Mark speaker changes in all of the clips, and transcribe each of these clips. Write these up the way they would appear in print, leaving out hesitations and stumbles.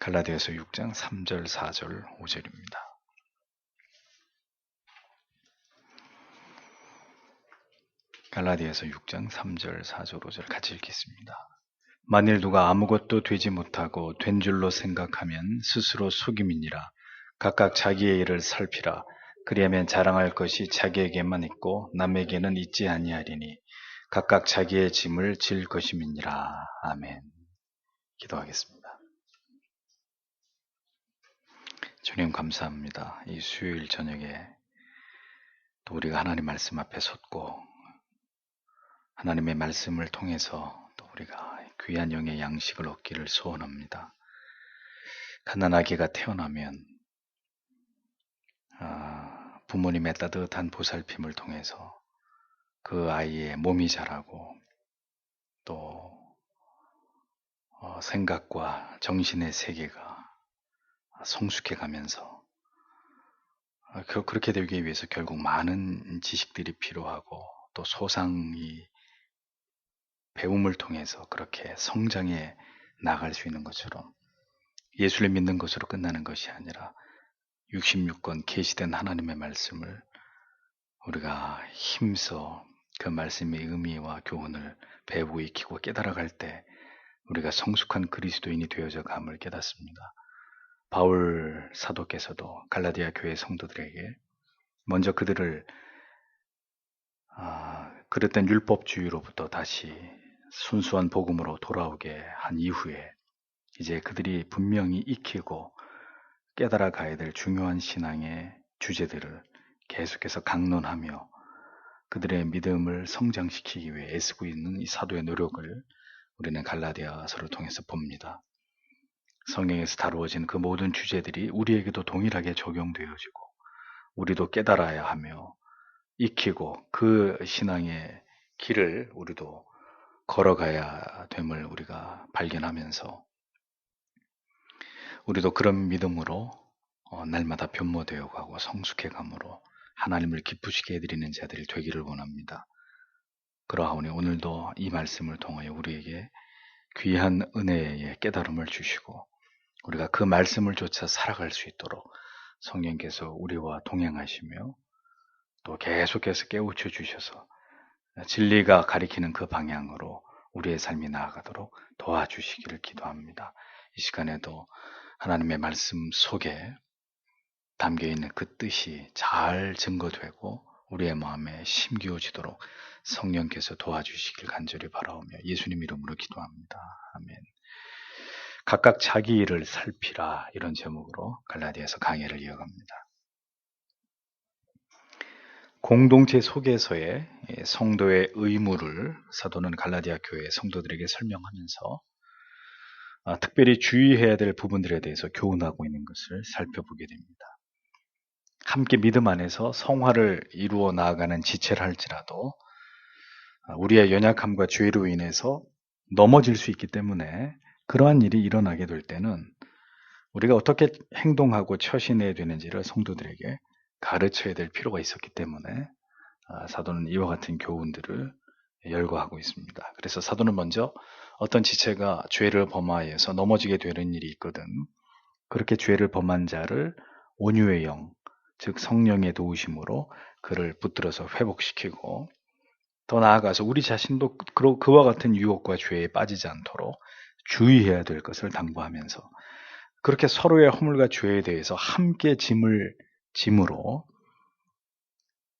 Speaker 1: 갈라디아서 6장 3절, 4절, 5절입니다. 갈라디아서 6장 3절, 4절, 5절 같이 읽겠습니다. 만일 누가 아무것도 되지 못하고 된 줄로 생각하면 스스로 속임이니라. 각각 자기의 일을 살피라. 그리하면 자랑할 것이 자기에게만 있고 남에게는 있지 아니하리니 각각 자기의 짐을 질 것임이니라. 아멘. 기도하겠습니다. 주님 감사합니다. 이 수요일 저녁에 또 우리가 하나님 말씀 앞에 섰고 하나님의 말씀을 통해서 또 우리가 귀한 영의 양식을 얻기를 소원합니다. 갓난아기가 태어나면 부모님의 따뜻한 보살핌을 통해서 그 아이의 몸이 자라고 또 생각과 정신의 세계가 성숙해 가면서 그렇게 되기 위해서 결국 많은 지식들이 필요하고 또 소상이 배움을 통해서 그렇게 성장해 나갈 수 있는 것처럼 예수를 믿는 것으로 끝나는 것이 아니라 66권 계시된 하나님의 말씀을 우리가 힘써 그 말씀의 의미와 교훈을 배우고 익히고 깨달아갈 때 우리가 성숙한 그리스도인이 되어져 감을 깨닫습니다. 바울 사도께서도 갈라디아 교회 성도들에게 먼저 그들을 그랬던 율법주의로부터 다시 순수한 복음으로 돌아오게 한 이후에 이제 그들이 분명히 익히고 깨달아 가야 될 중요한 신앙의 주제들을 계속해서 강론하며 그들의 믿음을 성장시키기 위해 애쓰고 있는 이 사도의 노력을 우리는 갈라디아서를 통해서 봅니다. 성경에서 다루어진 그 모든 주제들이 우리에게도 동일하게 적용되어지고 우리도 깨달아야 하며 익히고 그 신앙의 길을 우리도 걸어가야 됨을 우리가 발견하면서 우리도 그런 믿음으로 날마다 변모되어 가고 성숙해 감으로 하나님을 기쁘시게 해드리는 자들이 되기를 원합니다. 그러하오니 오늘도 이 말씀을 통하여 우리에게 귀한 은혜의 깨달음을 주시고 우리가 그 말씀을 쫓아 살아갈 수 있도록 성령께서 우리와 동행하시며 또 계속해서 깨우쳐 주셔서 진리가 가리키는 그 방향으로 우리의 삶이 나아가도록 도와주시기를 기도합니다. 이 시간에도 하나님의 말씀 속에 담겨있는 그 뜻이 잘 증거되고 우리의 마음에 심기워지도록 성령께서 도와주시길 간절히 바라오며 예수님 이름으로 기도합니다. 아멘. 각각 자기 일을 살피라, 이런 제목으로 갈라디아서 강해를 이어갑니다. 공동체 속에서의 성도의 의무를 사도는 갈라디아 교회 성도들에게 설명하면서 특별히 주의해야 될 부분들에 대해서 교훈하고 있는 것을 살펴보게 됩니다. 함께 믿음 안에서 성화를 이루어 나아가는 지체를 할지라도 우리의 연약함과 죄로 인해서 넘어질 수 있기 때문에 그러한 일이 일어나게 될 때는 우리가 어떻게 행동하고 처신해야 되는지를 성도들에게 가르쳐야 될 필요가 있었기 때문에 사도는 이와 같은 교훈들을 열거하고 있습니다. 그래서 사도는 먼저 어떤 지체가 죄를 범하여서 넘어지게 되는 일이 있거든 그렇게 죄를 범한 자를 온유의 영, 즉 성령의 도우심으로 그를 붙들어서 회복시키고 더 나아가서 우리 자신도 그와 같은 유혹과 죄에 빠지지 않도록 주의해야 될 것을 당부하면서 그렇게 서로의 허물과 죄에 대해서 함께 짐으로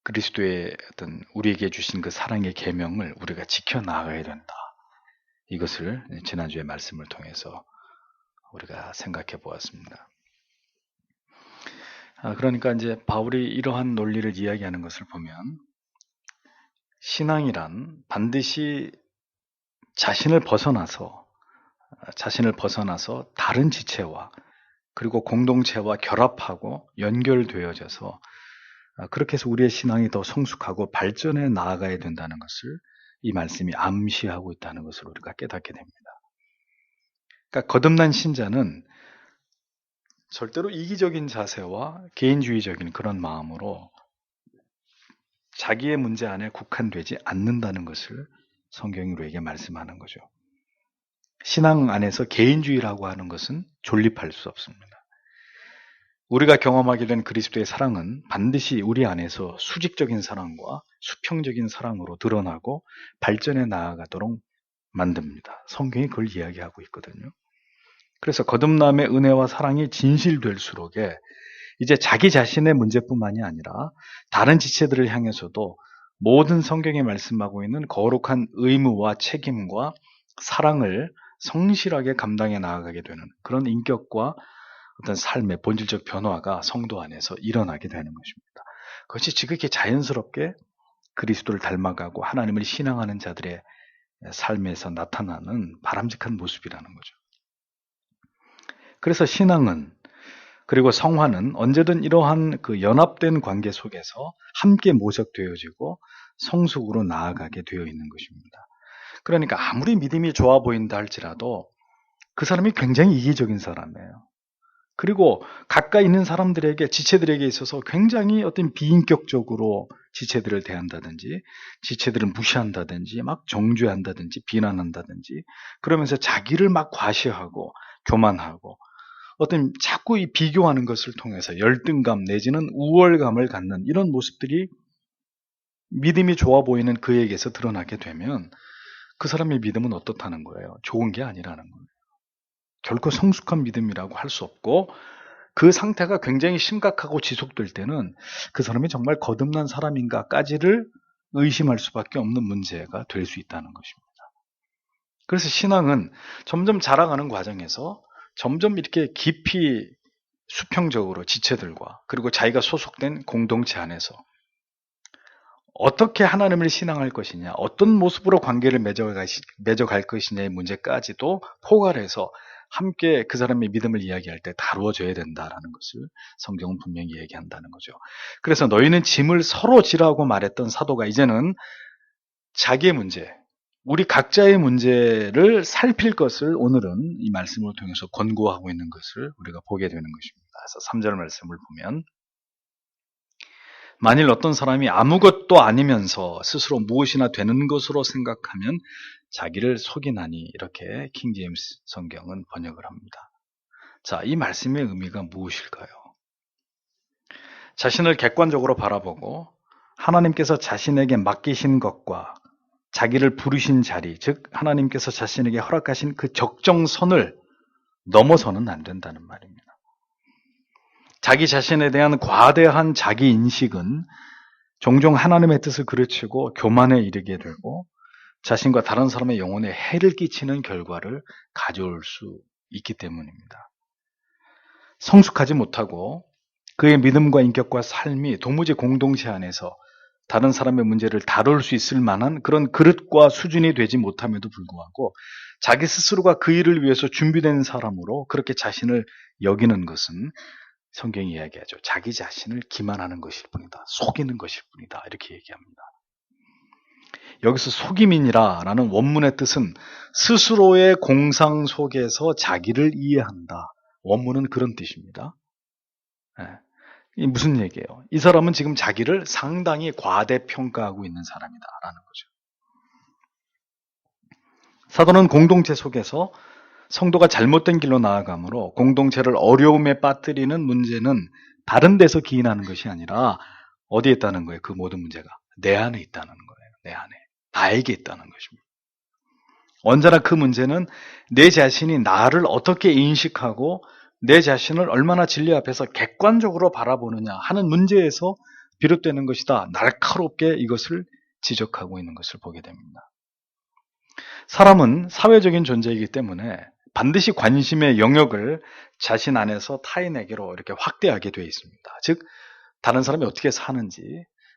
Speaker 1: 그리스도의 어떤 우리에게 주신 그 사랑의 계명을 우리가 지켜나가야 된다. 이것을 지난주의 말씀을 통해서 우리가 생각해 보았습니다. 그러니까 이제 바울이 이러한 논리를 이야기하는 것을 보면 신앙이란 반드시 자신을 벗어나서 다른 지체와 그리고 공동체와 결합하고 연결되어져서 그렇게 해서 우리의 신앙이 더 성숙하고 발전해 나아가야 된다는 것을 이 말씀이 암시하고 있다는 것을 우리가 깨닫게 됩니다. 그러니까 거듭난 신자는 절대로 이기적인 자세와 개인주의적인 그런 마음으로 자기의 문제 안에 국한되지 않는다는 것을 성경이 우리에게 말씀하는 거죠. 신앙 안에서 개인주의라고 하는 것은 존립할 수 없습니다. 우리가 경험하게 된 그리스도의 사랑은 반드시 우리 안에서 수직적인 사랑과 수평적인 사랑으로 드러나고 발전해 나아가도록 만듭니다. 성경이 그걸 이야기하고 있거든요. 그래서 거듭남의 은혜와 사랑이 진실될수록에 이제 자기 자신의 문제뿐만이 아니라 다른 지체들을 향해서도 모든 성경에 말씀하고 있는 거룩한 의무와 책임과 사랑을 성실하게 감당해 나아가게 되는 그런 인격과 어떤 삶의 본질적 변화가 성도 안에서 일어나게 되는 것입니다. 그것이 지극히 자연스럽게 그리스도를 닮아가고 하나님을 신앙하는 자들의 삶에서 나타나는 바람직한 모습이라는 거죠. 그래서 신앙은 그리고 성화는 언제든 이러한 그 연합된 관계 속에서 함께 모색되어지고 성숙으로 나아가게 되어 있는 것입니다. 그러니까 아무리 믿음이 좋아 보인다 할지라도 그 사람이 굉장히 이기적인 사람이에요. 그리고 가까이 있는 사람들에게, 지체들에게 있어서 굉장히 어떤 비인격적으로 지체들을 대한다든지, 지체들을 무시한다든지, 막 정죄한다든지, 비난한다든지, 그러면서 자기를 막 과시하고, 교만하고, 어떤 자꾸 이 비교하는 것을 통해서 열등감 내지는 우월감을 갖는 이런 모습들이 믿음이 좋아 보이는 그에게서 드러나게 되면 그 사람의 믿음은 어떻다는 거예요? 좋은 게 아니라는 거예요. 결코 성숙한 믿음이라고 할 수 없고 그 상태가 굉장히 심각하고 지속될 때는 그 사람이 정말 거듭난 사람인가까지를 의심할 수밖에 없는 문제가 될 수 있다는 것입니다. 그래서 신앙은 점점 자라가는 과정에서 점점 이렇게 깊이 수평적으로 지체들과 그리고 자기가 소속된 공동체 안에서 어떻게 하나님을 신앙할 것이냐, 어떤 모습으로 관계를 맺어갈 것이냐의 문제까지도 포괄해서 함께 그 사람의 믿음을 이야기할 때 다루어져야 된다라는 것을 성경은 분명히 얘기한다는 거죠. 그래서 너희는 짐을 서로 지라고 말했던 사도가 이제는 자기의 문제, 우리 각자의 문제를 살필 것을 오늘은 이 말씀을 통해서 권고하고 있는 것을 우리가 보게 되는 것입니다. 그래서 3절 말씀을 보면 만일 어떤 사람이 아무것도 아니면서 스스로 무엇이나 되는 것으로 생각하면 자기를 속이나니, 이렇게 킹제임스 성경은 번역을 합니다. 자, 이 말씀의 의미가 무엇일까요? 자신을 객관적으로 바라보고 하나님께서 자신에게 맡기신 것과 자기를 부르신 자리, 즉 하나님께서 자신에게 허락하신 그 적정선을 넘어서는 안 된다는 말입니다. 자기 자신에 대한 과대한 자기 인식은 종종 하나님의 뜻을 그르치고 교만에 이르게 되고 자신과 다른 사람의 영혼에 해를 끼치는 결과를 가져올 수 있기 때문입니다. 성숙하지 못하고 그의 믿음과 인격과 삶이 도무지 공동체 안에서 다른 사람의 문제를 다룰 수 있을 만한 그런 그릇과 수준이 되지 못함에도 불구하고 자기 스스로가 그 일을 위해서 준비된 사람으로 그렇게 자신을 여기는 것은 성경이 이야기하죠. 자기 자신을 기만하는 것일 뿐이다. 속이는 것일 뿐이다. 이렇게 얘기합니다. 여기서 속임이니라 라는 원문의 뜻은 스스로의 공상 속에서 자기를 이해한다. 원문은 그런 뜻입니다. 이 무슨 얘기예요? 이 사람은 지금 자기를 상당히 과대평가하고 있는 사람이다 라는 거죠. 사도는 공동체 속에서 성도가 잘못된 길로 나아가므로 공동체를 어려움에 빠뜨리는 문제는 다른 데서 기인하는 것이 아니라 어디에 있다는 거예요? 그 모든 문제가 내 안에 있다는 거예요. 내 안에. 나에게 있다는 것입니다. 언제나 그 문제는 내 자신이 나를 어떻게 인식하고 내 자신을 얼마나 진리 앞에서 객관적으로 바라보느냐 하는 문제에서 비롯되는 것이다. 날카롭게 이것을 지적하고 있는 것을 보게 됩니다. 사람은 사회적인 존재이기 때문에 반드시 관심의 영역을 자신 안에서 타인에게로 이렇게 확대하게 되어 있습니다. 즉, 다른 사람이 어떻게 사는지,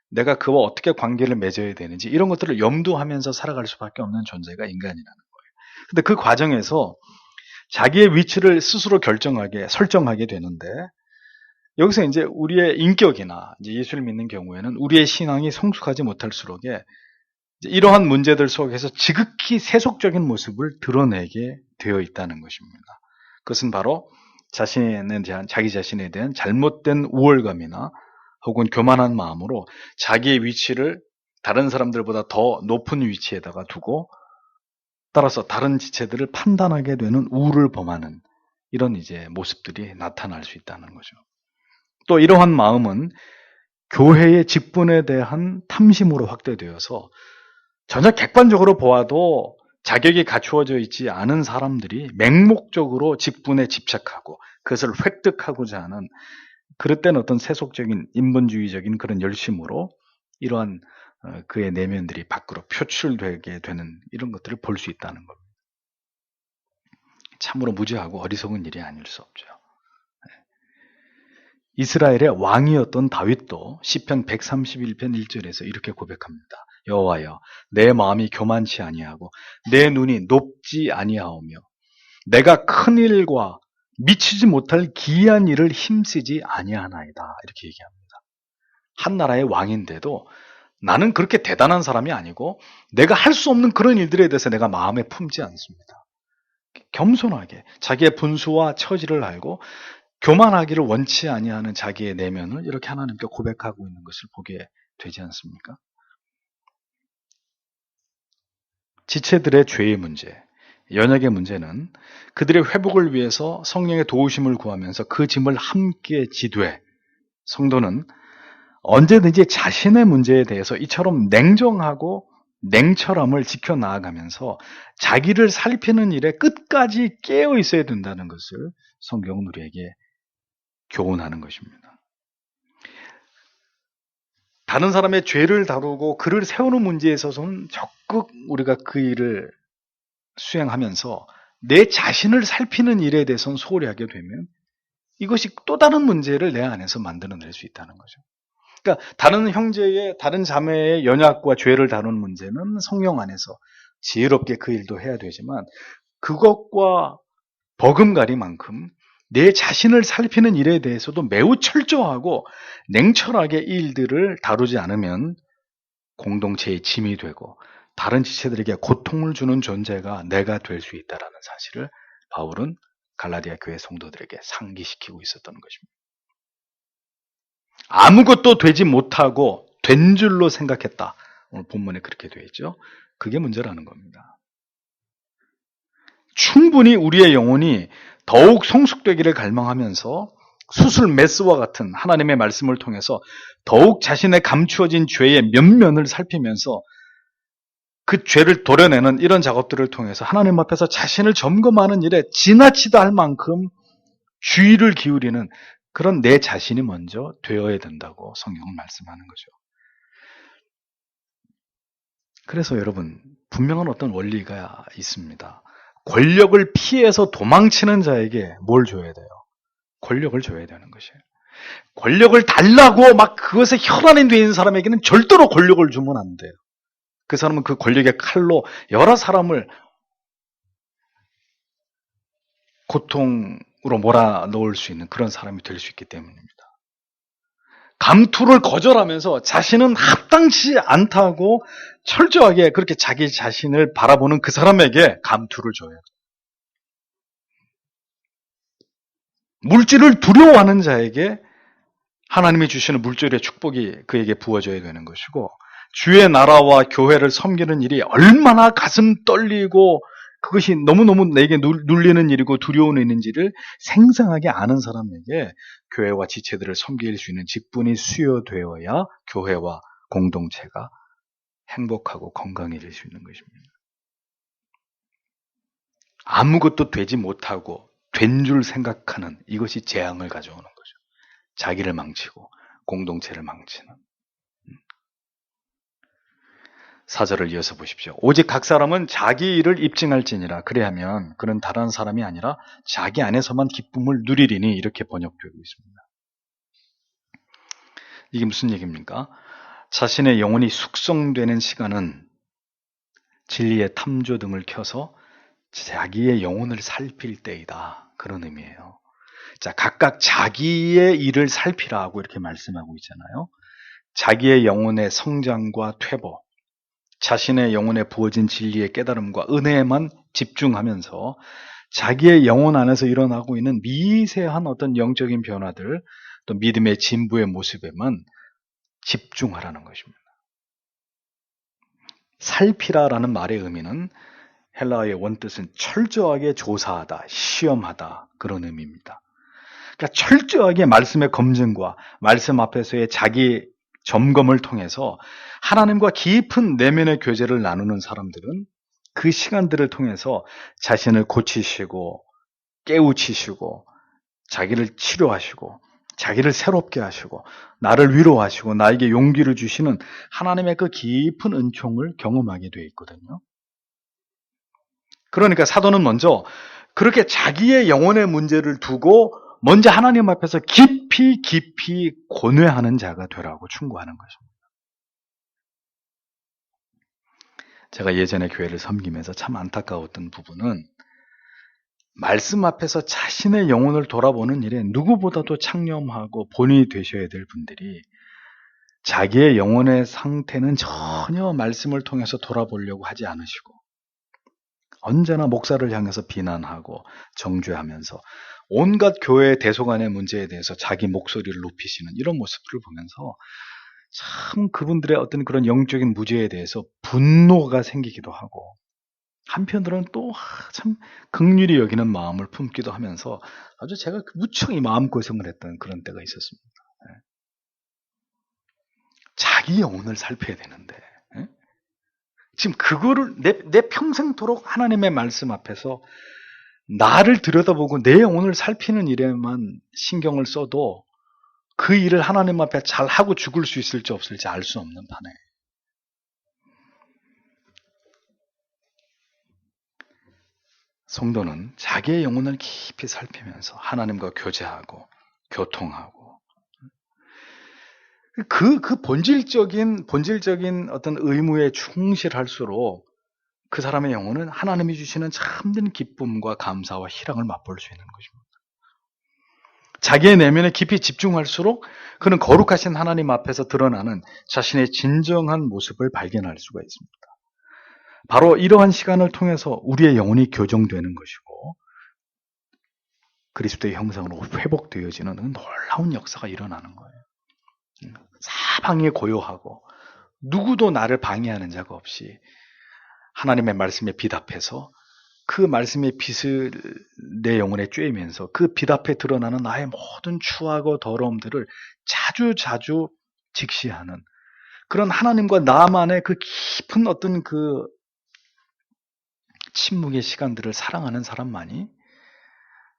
Speaker 1: 내가 그와 어떻게 관계를 맺어야 되는지 이런 것들을 염두하면서 살아갈 수밖에 없는 존재가 인간이라는 거예요. 근데 그 과정에서 자기의 위치를 스스로 설정하게 되는데 여기서 이제 우리의 인격이나 이제 예수를 믿는 경우에는 우리의 신앙이 성숙하지 못할수록에 이러한 문제들 속에서 지극히 세속적인 모습을 드러내게 되어 있다는 것입니다. 그것은 바로 자기 자신에 대한 잘못된 우월감이나 혹은 교만한 마음으로 자기의 위치를 다른 사람들보다 더 높은 위치에다가 두고 따라서 다른 지체들을 판단하게 되는 우를 범하는 이런 이제 모습들이 나타날 수 있다는 거죠. 또 이러한 마음은 교회의 직분에 대한 탐심으로 확대되어서 전혀 객관적으로 보아도 자격이 갖추어져 있지 않은 사람들이 맹목적으로 직분에 집착하고 그것을 획득하고자 하는 그릇된 어떤 세속적인 인본주의적인 그런 열심으로 이러한 그의 내면들이 밖으로 표출되게 되는 이런 것들을 볼 수 있다는 겁니다. 참으로 무지하고 어리석은 일이 아닐 수 없죠. 이스라엘의 왕이었던 다윗도 시편 131편 1절에서 이렇게 고백합니다. 여호와여, 내 마음이 교만치 아니하고 내 눈이 높지 아니하오며 내가 큰 일과 미치지 못할 기이한 일을 힘쓰지 아니하나이다. 이렇게 얘기합니다. 한 나라의 왕인데도 나는 그렇게 대단한 사람이 아니고 내가 할 수 없는 그런 일들에 대해서 내가 마음에 품지 않습니다. 겸손하게 자기의 분수와 처지를 알고 교만하기를 원치 아니하는 자기의 내면을 이렇게 하나님께 고백하고 있는 것을 보게 되지 않습니까? 지체들의 죄의 문제, 연약의 문제는 그들의 회복을 위해서 성령의 도우심을 구하면서 그 짐을 함께 지되 성도는 언제든지 자신의 문제에 대해서 이처럼 냉정하고 냉철함을 지켜나가면서 자기를 살피는 일에 끝까지 깨어 있어야 된다는 것을 성경은 우리에게 교훈하는 것입니다. 다른 사람의 죄를 다루고 그를 세우는 문제에 있어서는 적극 우리가 그 일을 수행하면서 내 자신을 살피는 일에 대해서는 소홀히 하게 되면 이것이 또 다른 문제를 내 안에서 만들어낼 수 있다는 거죠. 그러니까 다른 형제의, 다른 자매의 연약과 죄를 다루는 문제는 성령 안에서 지혜롭게 그 일도 해야 되지만 그것과 버금가리만큼 내 자신을 살피는 일에 대해서도 매우 철저하고 냉철하게 이 일들을 다루지 않으면 공동체의 짐이 되고 다른 지체들에게 고통을 주는 존재가 내가 될 수 있다는 사실을 바울은 갈라디아 교회 성도들에게 상기시키고 있었던 것입니다. 아무것도 되지 못하고 된 줄로 생각했다. 오늘 본문에 그렇게 되어 있죠. 그게 문제라는 겁니다. 충분히 우리의 영혼이 더욱 성숙되기를 갈망하면서 수술 메스와 같은 하나님의 말씀을 통해서 더욱 자신의 감추어진 죄의 면면을 살피면서 그 죄를 도려내는 이런 작업들을 통해서 하나님 앞에서 자신을 점검하는 일에 지나치다 할 만큼 주의를 기울이는 그런 내 자신이 먼저 되어야 된다고 성경은 말씀하는 거죠. 그래서 여러분, 분명한 어떤 원리가 있습니다. 권력을 피해서 도망치는 자에게 뭘 줘야 돼요? 권력을 줘야 되는 것이에요. 권력을 달라고 막 그것에 혈안이 되어 있는 사람에게는 절대로 권력을 주면 안 돼요. 그 사람은 그 권력의 칼로 여러 사람을 고통으로 몰아넣을 수 있는 그런 사람이 될 수 있기 때문입니다. 감투를 거절하면서 자신은 합당치 않다고 철저하게 그렇게 자기 자신을 바라보는 그 사람에게 감투를 줘요. 물질을 두려워하는 자에게 하나님이 주시는 물질의 축복이 그에게 부어져야 되는 것이고, 주의 나라와 교회를 섬기는 일이 얼마나 가슴 떨리고 그것이 너무너무 내게 눌리는 일이고 두려운 일인지를 생생하게 아는 사람에게 교회와 지체들을 섬길 수 있는 직분이 수여되어야 교회와 공동체가 행복하고 건강해질 수 있는 것입니다. 아무것도 되지 못하고 된 줄 생각하는 이것이 재앙을 가져오는 거죠. 자기를 망치고 공동체를 망치는. 4절을 이어서 보십시오. 오직 각 사람은 자기 일을 입증할지니라. 그래야면 그는 다른 사람이 아니라 자기 안에서만 기쁨을 누리리니, 이렇게 번역되고 있습니다. 이게 무슨 얘기입니까? 자신의 영혼이 숙성되는 시간은 진리의 탐조 등을 켜서 자기의 영혼을 살필 때이다. 그런 의미예요. 자, 각각 자기의 일을 살피라고 이렇게 말씀하고 있잖아요. 자기의 영혼의 성장과 퇴보, 자신의 영혼에 부어진 진리의 깨달음과 은혜에만 집중하면서 자기의 영혼 안에서 일어나고 있는 미세한 어떤 영적인 변화들, 또 믿음의 진부의 모습에만 집중하라는 것입니다. 살피라라는 말의 의미는 헬라어의 원뜻은 철저하게 조사하다, 시험하다 그런 의미입니다. 그러니까 철저하게 말씀의 검증과 말씀 앞에서의 자기 점검을 통해서 하나님과 깊은 내면의 교제를 나누는 사람들은 그 시간들을 통해서 자신을 고치시고 깨우치시고 자기를 치료하시고 자기를 새롭게 하시고 나를 위로하시고 나에게 용기를 주시는 하나님의 그 깊은 은총을 경험하게 되어 있거든요. 그러니까 사도는 먼저 그렇게 자기의 영혼의 문제를 두고 먼저 하나님 앞에서 깊이 고뇌하는 자가 되라고 충고하는 것입니다. 제가 예전에 교회를 섬기면서 참 안타까웠던 부분은 말씀 앞에서 자신의 영혼을 돌아보는 일에 누구보다도 창념하고 본인이 되셔야 될 분들이 자기의 영혼의 상태는 전혀 말씀을 통해서 돌아보려고 하지 않으시고 언제나 목사를 향해서 비난하고 정죄하면서 온갖 교회의 대소간의 문제에 대해서 자기 목소리를 높이시는 이런 모습들을 보면서 참 그분들의 어떤 그런 영적인 무죄에 대해서 분노가 생기기도 하고 한편으로는 또 참 긍휼히 여기는 마음을 품기도 하면서 아주 제가 무척 이 마음고생을 했던 그런 때가 있었습니다. 자기 영혼을 살펴야 되는데 지금 그거를 내 평생토록 하나님의 말씀 앞에서 나를 들여다보고 내 영혼을 살피는 일에만 신경을 써도 그 일을 하나님 앞에 잘 하고 죽을 수 있을지 없을지 알 수 없는 판에 성도는 자기의 영혼을 깊이 살피면서 하나님과 교제하고 교통하고 그 본질적인 어떤 의무에 충실할수록 그 사람의 영혼은 하나님이 주시는 참된 기쁨과 감사와 희락을 맛볼 수 있는 것입니다. 자기의 내면에 깊이 집중할수록 그는 거룩하신 하나님 앞에서 드러나는 자신의 진정한 모습을 발견할 수가 있습니다. 바로 이러한 시간을 통해서 우리의 영혼이 교정되는 것이고 그리스도의 형상으로 회복되어지는 놀라운 역사가 일어나는 거예요. 사방에 고요하고 누구도 나를 방해하는 자가 없이 하나님의 말씀에 빛 앞에서 그 말씀의 빛을 내 영혼에 쬐면서 그 빛 앞에 드러나는 나의 모든 추하고 더러움들을 자주 직시하는 그런 하나님과 나만의 그 깊은 어떤 그 침묵의 시간들을 사랑하는 사람만이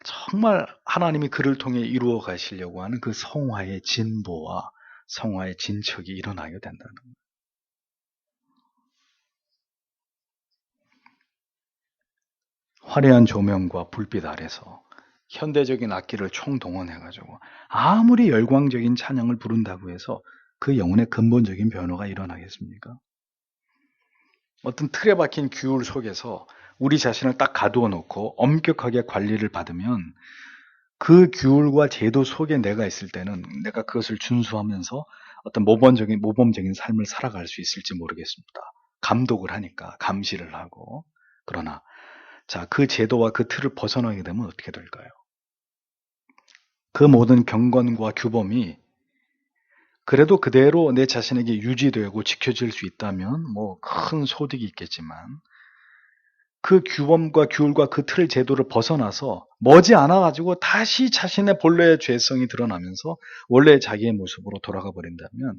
Speaker 1: 정말 하나님이 그를 통해 이루어 가시려고 하는 그 성화의 진보와 성화의 진척이 일어나게 된다는 거예요. 화려한 조명과 불빛 아래서 현대적인 악기를 총동원해가지고 아무리 열광적인 찬양을 부른다고 해서 그 영혼의 근본적인 변화가 일어나겠습니까? 어떤 틀에 박힌 규율 속에서 우리 자신을 딱 가두어 놓고 엄격하게 관리를 받으면 그 규율과 제도 속에 내가 있을 때는 내가 그것을 준수하면서 어떤 모범적인 삶을 살아갈 수 있을지 모르겠습니다. 감독을 하니까 감시를 하고 그러나 자, 그 제도와 그 틀을 벗어나게 되면 어떻게 될까요? 그 모든 경건과 규범이 그래도 그대로 내 자신에게 유지되고 지켜질 수 있다면 뭐 큰 소득이 있겠지만 그 규범과 규율과 그 틀 제도를 벗어나서 머지않아 가지고 다시 자신의 본래의 죄성이 드러나면서 원래 자기의 모습으로 돌아가 버린다면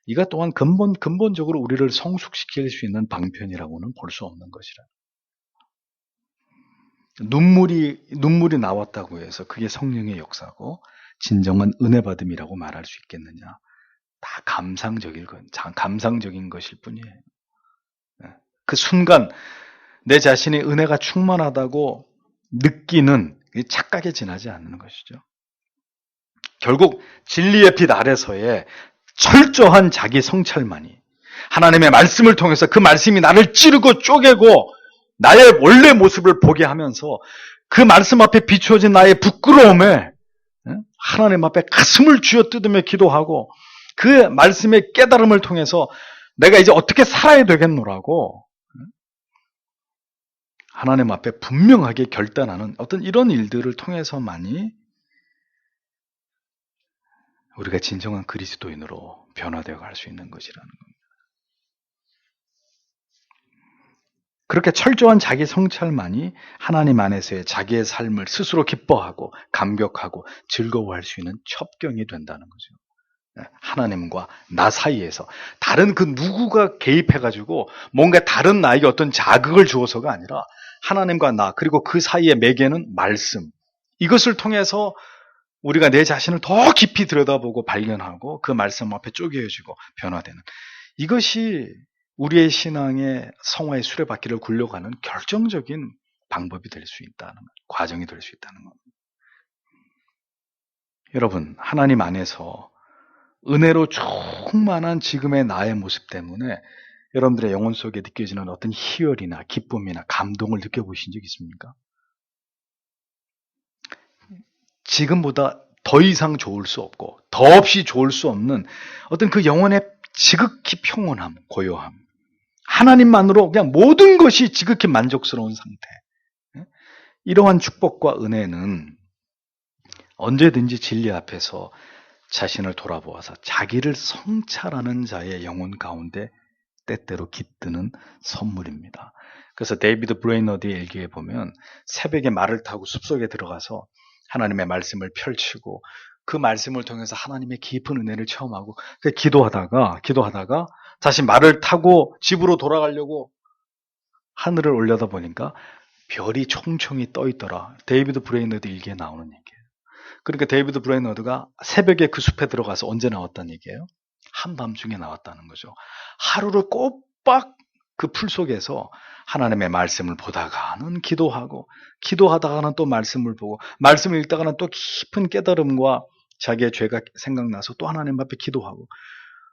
Speaker 1: 이가 또한 근본적으로 우리를 성숙시킬 수 있는 방편이라고는 볼 수 없는 것이라. 눈물이 나왔다고 해서 그게 성령의 역사고 진정한 은혜 받음이라고 말할 수 있겠느냐? 다 감상적인 것일 뿐이에요. 그 순간 내 자신이 은혜가 충만하다고 느끼는 착각에 지나지 않는 것이죠. 결국 진리의 빛 아래서의 철저한 자기 성찰만이 하나님의 말씀을 통해서 그 말씀이 나를 찌르고 쪼개고 나의 원래 모습을 보게 하면서 그 말씀 앞에 비추어진 나의 부끄러움에 하나님 앞에 가슴을 쥐어뜯으며 기도하고 그 말씀의 깨달음을 통해서 내가 이제 어떻게 살아야 되겠노라고 하나님 앞에 분명하게 결단하는 어떤 이런 일들을 통해서만이 우리가 진정한 그리스도인으로 변화되어 갈 수 있는 것이라는 겁니다. 그렇게 철저한 자기 성찰만이 하나님 안에서의 자기의 삶을 스스로 기뻐하고 감격하고 즐거워할 수 있는 첩경이 된다는 거죠. 하나님과 나 사이에서 다른 그 누구가 개입해가지고 뭔가 다른 나에게 어떤 자극을 주어서가 아니라 하나님과 나 그리고 그 사이의 매개는 말씀, 이것을 통해서 우리가 내 자신을 더 깊이 들여다보고 발견하고 그 말씀 앞에 쪼개어지고 변화되는, 이것이 우리의 신앙의 성화의 수레바퀴를 굴려가는 결정적인 방법이 될 수 있다는 것, 과정이 될 수 있다는 것. 여러분, 하나님 안에서 은혜로 충만한 지금의 나의 모습 때문에 여러분들의 영혼 속에 느껴지는 어떤 희열이나 기쁨이나 감동을 느껴보신 적 있습니까? 지금보다 더 이상 좋을 수 없고 더없이 좋을 수 없는 어떤 그 영혼의 지극히 평온함, 고요함, 하나님만으로 그냥 모든 것이 지극히 만족스러운 상태, 이러한 축복과 은혜는 언제든지 진리 앞에서 자신을 돌아보아서 자기를 성찰하는 자의 영혼 가운데 때때로 깃드는 선물입니다. 그래서 데이비드 브레이너드의 일기에 보면 새벽에 말을 타고 숲속에 들어가서 하나님의 말씀을 펼치고 그 말씀을 통해서 하나님의 깊은 은혜를 체험하고 기도하다가 다시 말을 타고 집으로 돌아가려고 하늘을 올려다보니까 별이 총총이 떠 있더라. 데이비드 브레이너드 일기에 나오는 얘기예요. 그러니까 데이비드 브레이너드가 새벽에 그 숲에 들어가서 언제 나왔다는 얘기예요? 한밤중에 나왔다는 거죠. 하루를 꼬박 그 풀 속에서 하나님의 말씀을 보다가는 기도하고, 기도하다가는 또 말씀을 보고, 말씀을 읽다가는 또 깊은 깨달음과 자기의 죄가 생각나서 또 하나님 앞에 기도하고,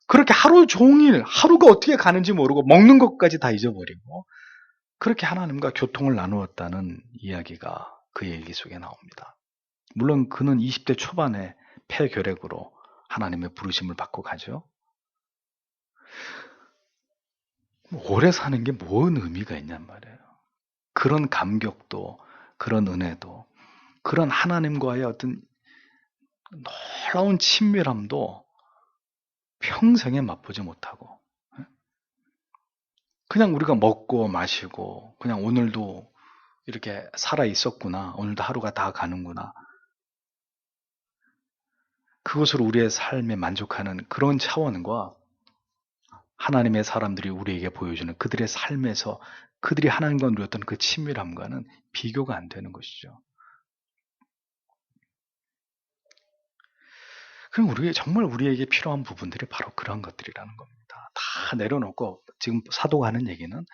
Speaker 1: 그렇게 하루 종일 하루가 어떻게 가는지 모르고 먹는 것까지 다 잊어버리고 그렇게 하나님과 교통을 나누었다는 이야기가 그의 일기 속에 나옵니다. 물론 그는 20대 초반에 폐결핵으로 하나님의 부르심을 받고 가죠. 오래 사는 게 뭔 의미가 있냔 말이에요. 그런 감격도, 그런 은혜도, 그런 하나님과의 어떤 놀라운 친밀함도 평생에 맛보지 못하고 그냥 우리가 먹고 마시고 그냥 오늘도 이렇게 살아 있었구나, 오늘도 하루가 다 가는구나, 그것으로 우리의 삶에 만족하는 그런 차원과 하나님의 사람들이 우리에게 보여주는 그들의 삶에서 그들이 하나님과 누렸던 그 친밀함과는 비교가 안 되는 것이죠. 그럼 정말 우리에게 필요한 부분들이 바로 그런 것들이라는 겁니다. 다 내려놓고 지금 사도가 하는 얘기는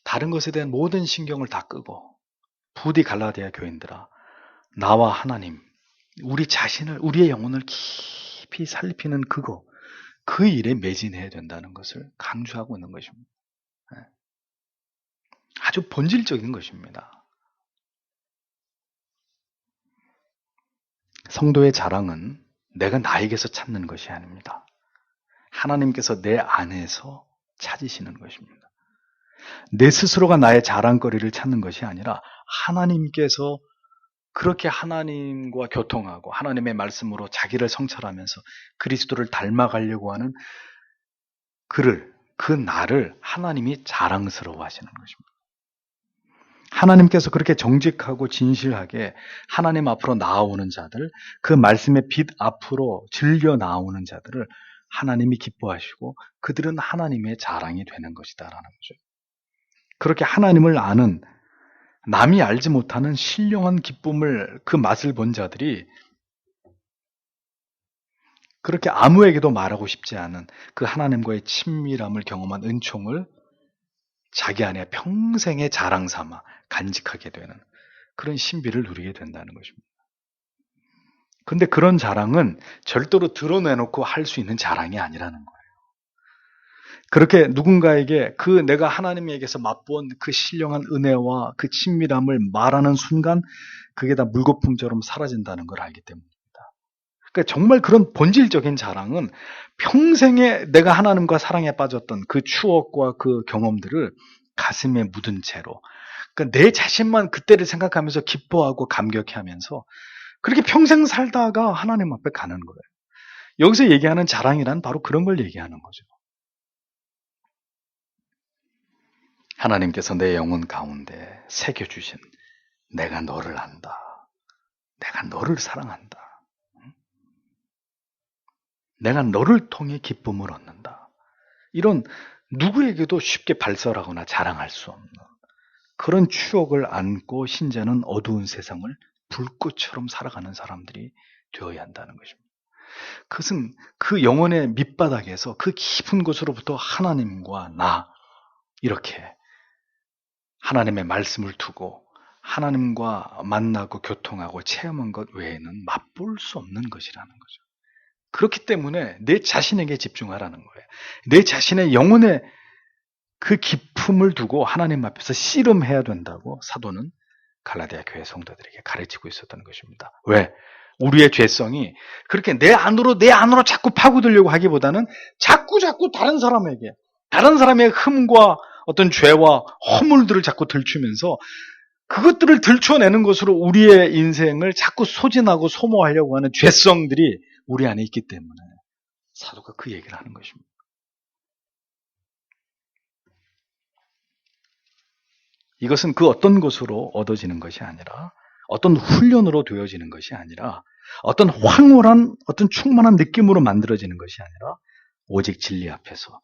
Speaker 1: 다른 것에 대한 모든 신경을 다 끄고 부디 갈라디아 교인들아, 나와 하나님, 우리 자신을, 우리의 영혼을 깊이 살피는 그 일에 매진해야 된다는 것을 강조하고 있는 것입니다. 아주 본질적인 것입니다. 성도의 자랑은 내가 나에게서 찾는 것이 아닙니다. 하나님께서 내 안에서 찾으시는 것입니다. 내 스스로가 나의 자랑거리를 찾는 것이 아니라 하나님께서 그렇게 하나님과 교통하고 하나님의 말씀으로 자기를 성찰하면서 그리스도를 닮아가려고 하는 그 나를 하나님이 자랑스러워 하시는 것입니다. 하나님께서 그렇게 정직하고 진실하게 하나님 앞으로 나아오는 자들, 그 말씀의 빛 앞으로 즐겨 나아오는 자들을 하나님이 기뻐하시고 그들은 하나님의 자랑이 되는 것이다라는 거죠. 그렇게 하나님을 아는, 남이 알지 못하는 신령한 기쁨을, 그 맛을 본 자들이 그렇게 아무에게도 말하고 싶지 않은 그 하나님과의 친밀함을 경험한 은총을 자기 안에 평생의 자랑 삼아 간직하게 되는 그런 신비를 누리게 된다는 것입니다. 그런데 그런 자랑은 절대로 드러내놓고 할 수 있는 자랑이 아니라는 거예요. 그렇게 누군가에게 내가 하나님에게서 맛본 그 신령한 은혜와 그 친밀함을 말하는 순간 그게 다 물거품처럼 사라진다는 걸 알기 때문입니다. 그러니까 정말 그런 본질적인 자랑은 평생에 내가 하나님과 사랑에 빠졌던 그 추억과 그 경험들을 가슴에 묻은 채로, 그러니까 내 자신만 그때를 생각하면서 기뻐하고 감격해하면서 그렇게 평생 살다가 하나님 앞에 가는 거예요. 여기서 얘기하는 자랑이란 바로 그런 걸 얘기하는 거죠. 하나님께서 내 영혼 가운데 새겨주신 내가 너를 안다. 내가 너를 사랑한다. 내가 너를 통해 기쁨을 얻는다. 이런 누구에게도 쉽게 발설하거나 자랑할 수 없는 그런 추억을 안고 신자는 어두운 세상을 불꽃처럼 살아가는 사람들이 되어야 한다는 것입니다. 그것은 그 영혼의 밑바닥에서 그 깊은 곳으로부터 하나님과 나 이렇게 하나님의 말씀을 두고 하나님과 만나고 교통하고 체험한 것 외에는 맛볼 수 없는 것이라는 거죠. 그렇기 때문에 내 자신에게 집중하라는 거예요. 내 자신의 영혼의 그 기품을 두고 하나님 앞에서 씨름해야 된다고 사도는 갈라디아 교회 성도들에게 가르치고 있었던 것입니다. 왜? 우리의 죄성이 그렇게 내 안으로 자꾸 파고들려고 하기보다는 자꾸 다른 사람의 흠과 어떤 죄와 허물들을 자꾸 들추면서 그것들을 들춰내는 것으로 우리의 인생을 자꾸 소진하고 소모하려고 하는 죄성들이 우리 안에 있기 때문에 사도가 그 얘기를 하는 것입니다. 이것은 그 어떤 것으로 얻어지는 것이 아니라 어떤 훈련으로 되어지는 것이 아니라 어떤 황홀한 어떤 충만한 느낌으로 만들어지는 것이 아니라 오직 진리 앞에서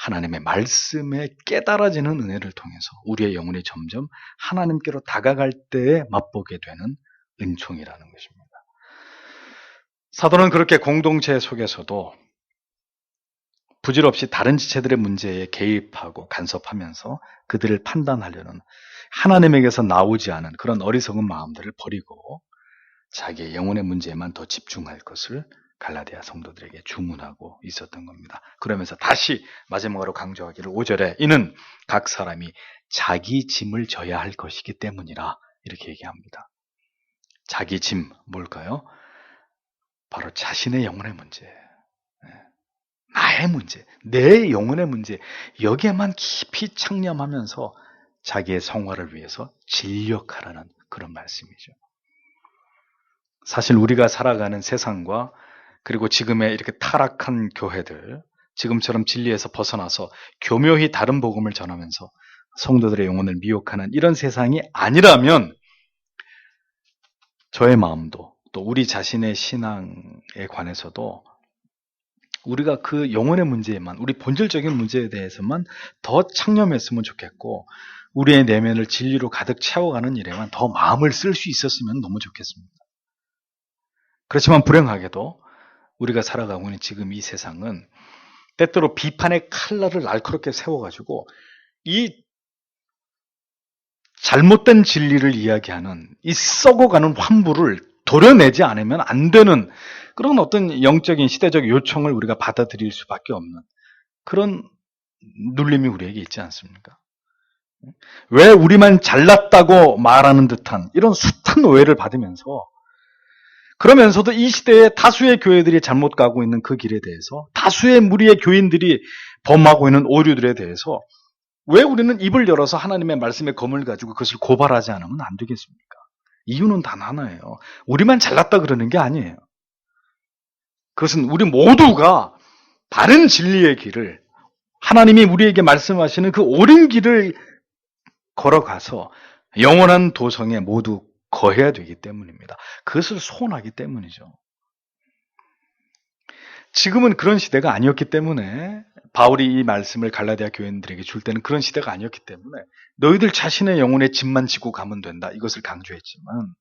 Speaker 1: 하나님의 말씀에 깨달아지는 은혜를 통해서 우리의 영혼이 점점 하나님께로 다가갈 때에 맛보게 되는 은총이라는 것입니다. 사도는 그렇게 공동체 속에서도 부질없이 다른 지체들의 문제에 개입하고 간섭하면서 그들을 판단하려는 하나님에게서 나오지 않은 그런 어리석은 마음들을 버리고 자기의 영혼의 문제에만 더 집중할 것을 갈라디아 성도들에게 주문하고 있었던 겁니다. 그러면서 다시 마지막으로 강조하기를 5절에 이는 각 사람이 자기 짐을 져야 할 것이기 때문이라 이렇게 얘기합니다. 자기 짐 뭘까요? 바로 자신의 영혼의 문제, 나의 문제, 내 영혼의 문제 여기에만 깊이 창념하면서 자기의 성화를 위해서 진력하라는 그런 말씀이죠. 사실 우리가 살아가는 세상과 그리고 지금의 이렇게 타락한 교회들, 지금처럼 진리에서 벗어나서 교묘히 다른 복음을 전하면서 성도들의 영혼을 미혹하는 이런 세상이 아니라면 저의 마음도 또 우리 자신의 신앙에 관해서도 우리가 그 영혼의 문제에만, 우리 본질적인 문제에 대해서만 더 창념했으면 좋겠고 우리의 내면을 진리로 가득 채워가는 일에만 더 마음을 쓸 수 있었으면 너무 좋겠습니다. 그렇지만 불행하게도 우리가 살아가고 있는 지금 이 세상은 때때로 비판의 칼날을 날카롭게 세워가지고 이 잘못된 진리를 이야기하는 이 썩어가는 환부를 도려내지 않으면 안 되는 그런 어떤 영적인 시대적 요청을 우리가 받아들일 수밖에 없는 그런 눌림이 우리에게 있지 않습니까? 왜 우리만 잘났다고 말하는 듯한 이런 숱한 오해를 받으면서 그러면서도 이 시대에 다수의 교회들이 잘못 가고 있는 그 길에 대해서 다수의 무리의 교인들이 범하고 있는 오류들에 대해서 왜 우리는 입을 열어서 하나님의 말씀의 검을 가지고 그것을 고발하지 않으면 안 되겠습니까? 이유는 단 하나예요. 우리만 잘났다 그러는 게 아니에요. 그것은 우리 모두가 바른 진리의 길을 하나님이 우리에게 말씀하시는 그 옳은 길을 걸어가서 영원한 도성에 모두 거해야 되기 때문입니다. 그것을 소원하기 때문이죠. 지금은 그런 시대가 아니었기 때문에 바울이 이 말씀을 갈라디아 교인들에게 줄 때는 그런 시대가 아니었기 때문에 너희들 자신의 영혼의 짐만 지고 가면 된다. 이것을 강조했지만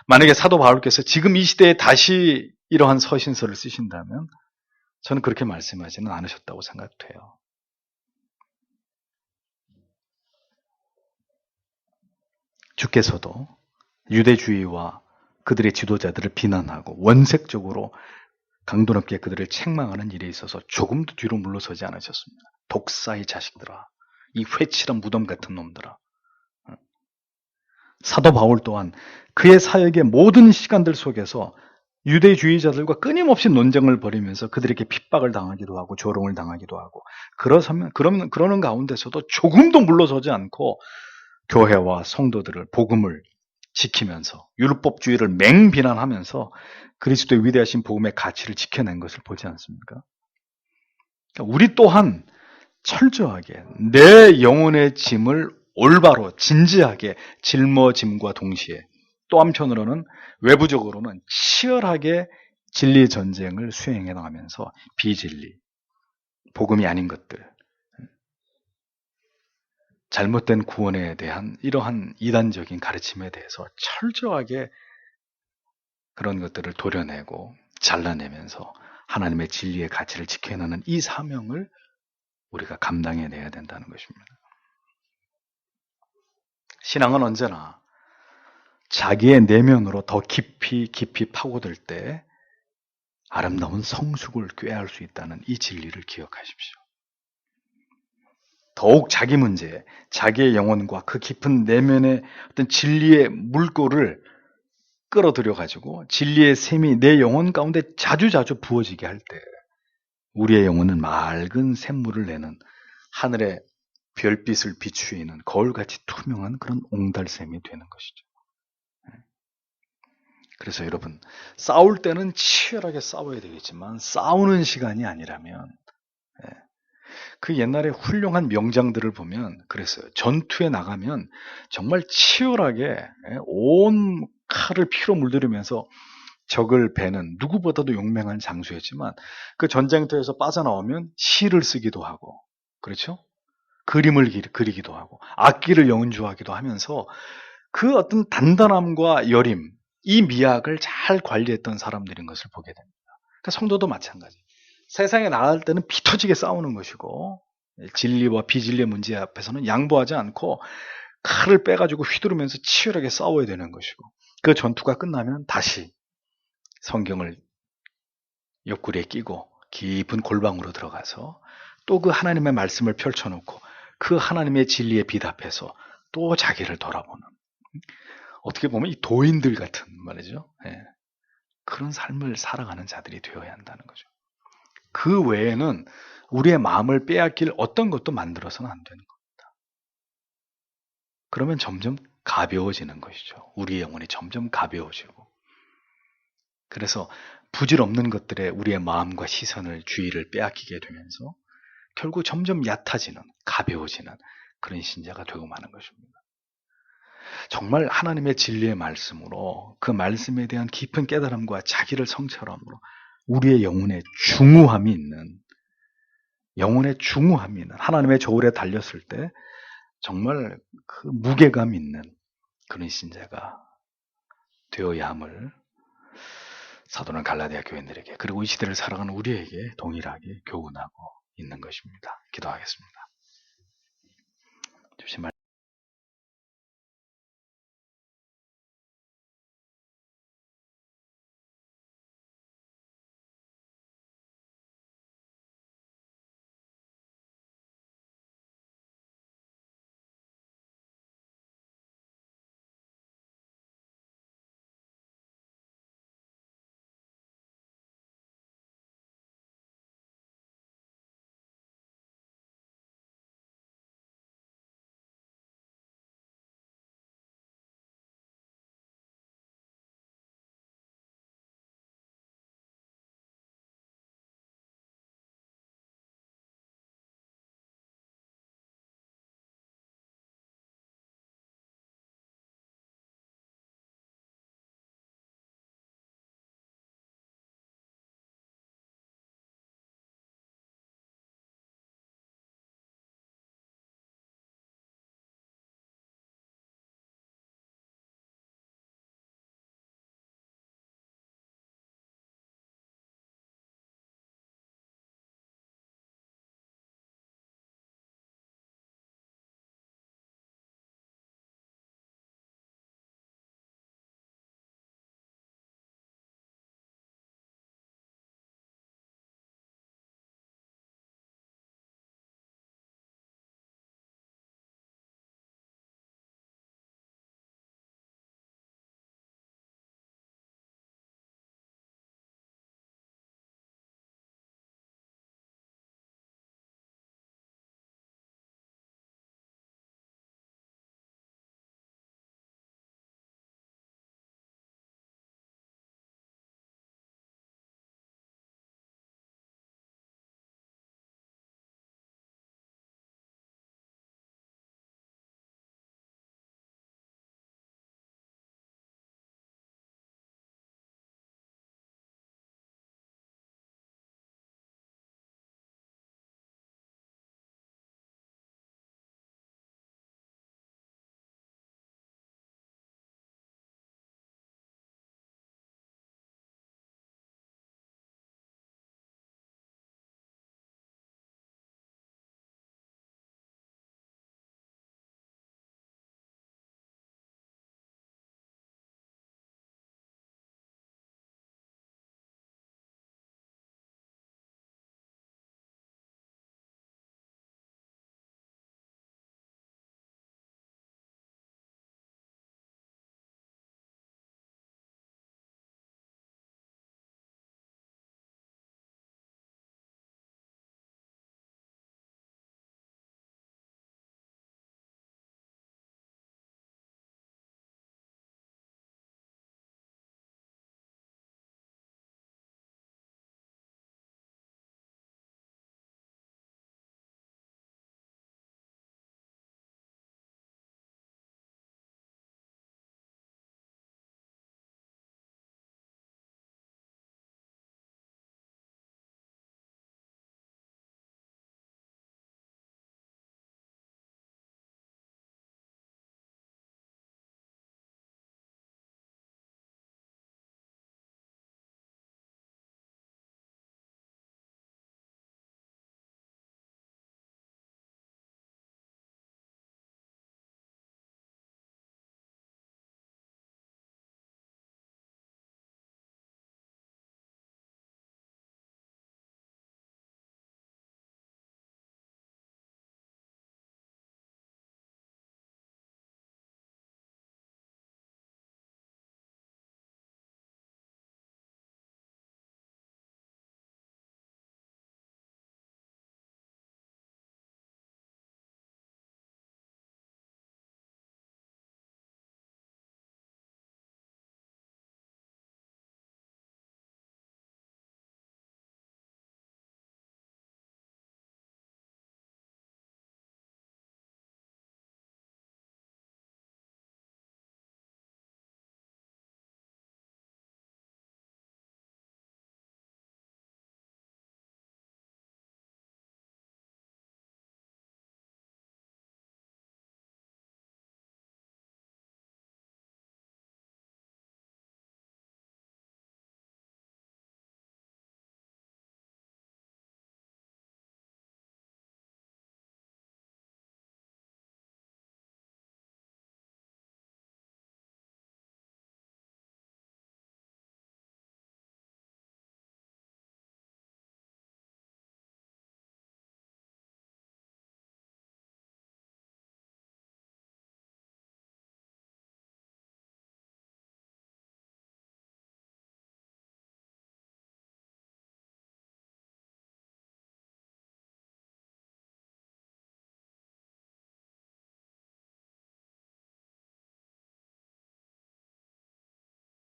Speaker 1: 만약에 사도 바울께서 지금 이 시대에 다시 이러한 서신서를 쓰신다면 저는 그렇게 말씀하지는 않으셨다고 생각돼요. 주께서도 유대주의와 그들의 지도자들을 비난하고 원색적으로 강도 높게 그들을 책망하는 일에 있어서 조금도 뒤로 물러서지 않으셨습니다. 독사의 자식들아, 이 회칠한 무덤 같은 놈들아. 사도 바울 또한 그의 사역의 모든 시간들 속에서 유대주의자들과 끊임없이 논쟁을 벌이면서 그들에게 핍박을 당하기도 하고 조롱을 당하기도 하고 그러는 가운데서도 조금도 물러서지 않고 교회와 성도들을 복음을 지키면서 율법주의를 맹비난하면서 그리스도의 위대하신 복음의 가치를 지켜낸 것을 보지 않습니까? 우리 또한 철저하게 내 영혼의 짐을 올바로 진지하게 짊어짐과 동시에 또 한편으로는 외부적으로는 치열하게 진리 전쟁을 수행해 나가면서 비진리, 복음이 아닌 것들, 잘못된 구원에 대한 이러한 이단적인 가르침에 대해서 철저하게 그런 것들을 도려내고 잘라내면서 하나님의 진리의 가치를 지켜내는 이 사명을 우리가 감당해내야 된다는 것입니다. 신앙은 언제나 자기의 내면으로 더 깊이 파고들 때 아름다운 성숙을 꾀할 수 있다는 이 진리를 기억하십시오. 더욱 자기 문제, 자기의 영혼과 그 깊은 내면의 어떤 진리의 물꼬를 끌어들여가지고 진리의 샘이 내 영혼 가운데 자주자주 부어지게 할 때 우리의 영혼은 맑은 샘물을 내는 하늘의 별빛을 비추이는 거울같이 투명한 그런 옹달샘이 되는 것이죠. 그래서 여러분, 싸울 때는 치열하게 싸워야 되겠지만 싸우는 시간이 아니라면 그 옛날에 훌륭한 명장들을 보면 그랬어요. 전투에 나가면 정말 치열하게 온 칼을 피로 물들이면서 적을 베는 누구보다도 용맹한 장수였지만 그 전쟁터에서 빠져나오면 시를 쓰기도 하고 그렇죠? 그림을 그리기도 하고 악기를 연주하기도 하면서 그 어떤 단단함과 여림, 이 미학을 잘 관리했던 사람들인 것을 보게 됩니다. 그러니까 성도도 마찬가지. 세상에 나갈 때는 피 터지게 싸우는 것이고 진리와 비진리의 문제 앞에서는 양보하지 않고 칼을 빼가지고 휘두르면서 치열하게 싸워야 되는 것이고 그 전투가 끝나면 다시 성경을 옆구리에 끼고 깊은 골방으로 들어가서 또 그 하나님의 말씀을 펼쳐놓고 그 하나님의 진리에 비답해서 또 자기를 돌아보는 어떻게 보면 이 도인들 같은 말이죠. 그런 삶을 살아가는 자들이 되어야 한다는 거죠. 그 외에는 우리의 마음을 빼앗길 어떤 것도 만들어서는 안 되는 겁니다. 그러면 점점 가벼워지는 것이죠. 우리의 영혼이 점점 가벼워지고 그래서 부질없는 것들에 우리의 마음과 시선을 주의를 빼앗기게 되면서 결국 점점 얕아지는 가벼워지는 그런 신자가 되고 마는 것입니다. 정말 하나님의 진리의 말씀으로 그 말씀에 대한 깊은 깨달음과 자기를 성찰함으로 우리의 영혼에 중후함이 있는 하나님의 저울에 달렸을 때 정말 그 무게감 있는 그런 신자가 되어야 함을 사도는 갈라디아 교인들에게 그리고 이 시대를 살아가는 우리에게 동일하게 교훈하고 있는 것입니다. 기도하겠습니다. 주신